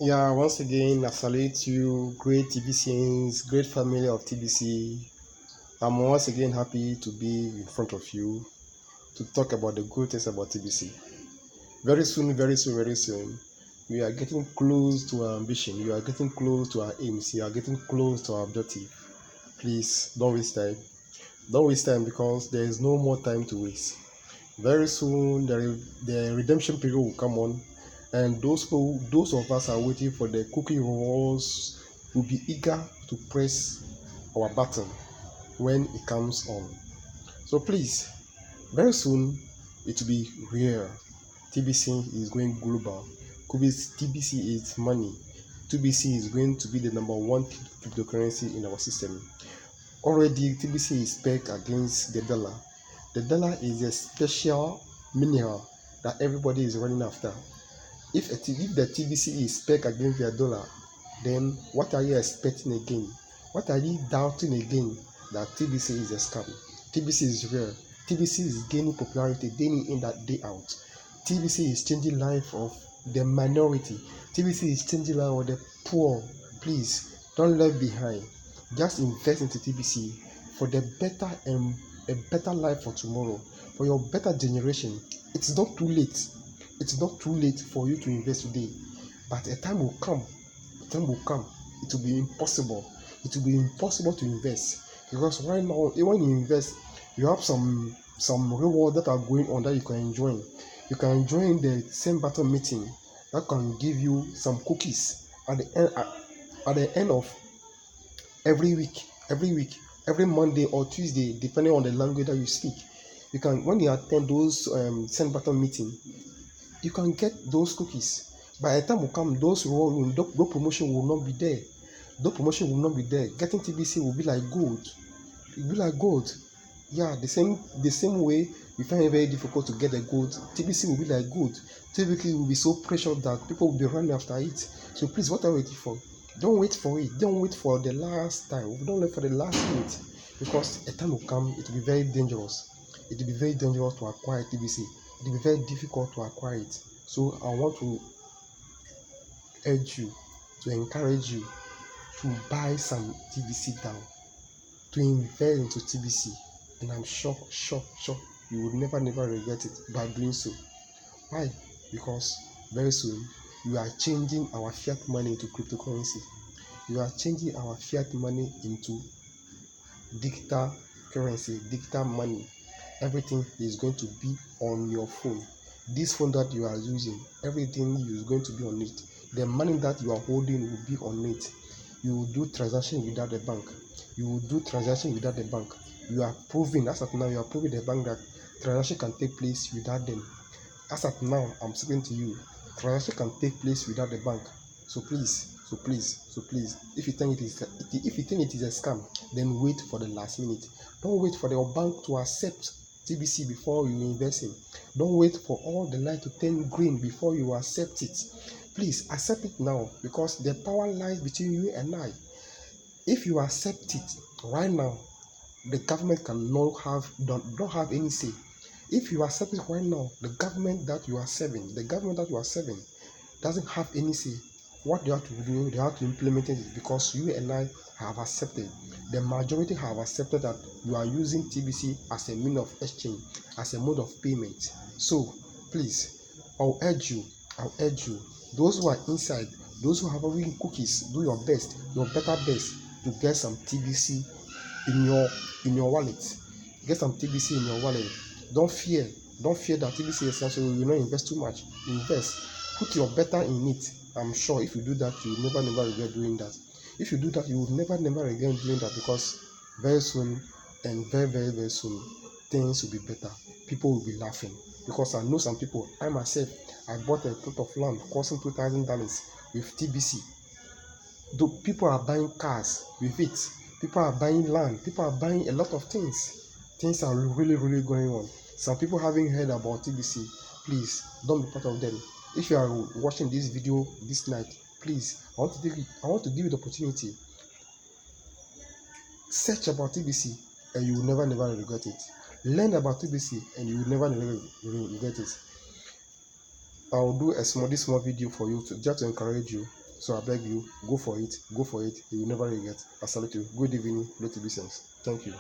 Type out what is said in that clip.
Yeah, once again, I salute you, great TBCians, great family of TBC. I'm once again happy to be in front of you to talk about the good things about TBC. Very soon, very soon, very soon, we are getting close to our ambition. We are getting close to our aims. We are getting close to our objective. Please don't waste time. Don't waste time because there is no more time to waste. Very soon, the redemption period will come on, and those of us are waiting for the cookie rolls will be eager to press our button when it comes on. So please, very soon it will be real. TBC is going global. TBC is money. TBC is going to be the number one cryptocurrency in our system. Already, TBC is pegged against the dollar. The dollar is a special mineral that everybody is running after. If the TBC is pegged against the dollar, then what are you expecting again? What are you doubting again that TBC is a scam? TBC is real. TBC is gaining popularity day in that day out. TBC is changing life of the minority. TBC is changing life of the poor. Please don't leave behind. Just invest into TBC for the better and a better life for tomorrow, for your better generation. It's not too late. It's not too late for you to invest today, but a time will come. A time will come. It will be impossible. It will be impossible to invest because right now, when you invest, you have some reward that are going on that you can enjoy. You can join the same battle meeting that can give you some cookies at the end of every week, every Monday or Tuesday, depending on the language that you speak. You can when you attend those same battle meeting, you can get those cookies. By the time will come, those promotion will not be there. Those promotion will not be there. Getting TBC will be like gold. It will be like gold. Yeah, the same way you find it very difficult to get the gold. TBC will be like gold. TBC will be so precious that people will be running after it. So please, what are you waiting for? Don't wait for it. Don't wait for the last time. Don't wait for the last minute because a time will come. It will be very dangerous. It will be very dangerous to acquire TBC. It will be very difficult to acquire it. So I want to urge you, to encourage you to buy some TBC down, to invest into TBC, and I'm sure you will never regret it by doing so. Why? Because very soon you are changing our fiat money into cryptocurrency. You are changing our fiat money into digital currency, digital money. Everything is going to be on your phone. This phone that you are using, everything is going to be on it. The money that you are holding will be on it. You will do transaction without the bank. You will do transaction without the bank. You are proving, as of now, you are proving the bank that transaction can take place without them. As of now, I'm speaking to you. Transaction can take place without the bank. So please, if you think it is a scam, then wait for the last minute. Don't wait for your bank to accept TBC before you invest in. Don't wait for all the light to turn green before you accept it. Please accept it now because the power lies between you and I. If you accept it right now, the government don't have any say. If you accept it right now, the government that you are serving doesn't have any say. What they have to do, they have to implement it because you and I have accepted. The majority have accepted that you are using TBC as a means of exchange, as a mode of payment. So please, I'll urge you, I'll urge you, those who are inside, those who have already cookies, do your best, your better best to get some TBC in your wallet. Get some TBC in your wallet. Don't fear. Don't fear that TBC is so you will not invest too much. Invest. Put your better in it. I'm sure if you do that, you will never regret doing that. If you do that, you will never regret doing that because very soon and very soon things will be better. People will be laughing because I know some people. I myself, I bought a plot of land costing $2,000 with TBC. Though people are buying cars with it, people are buying land, people are buying a lot of things. Things are really going on. Some people haven't heard about TBC. Please don't be part of them. If you are watching this video this night, please, I want to give you the opportunity. Search about TBC and you will never regret it. Learn about TBC and you will never regret it. I'll do this small video for you to just to encourage you. So I beg you, go for it, you will never regret. I salute you. Good evening, Great TBCians. Thank you.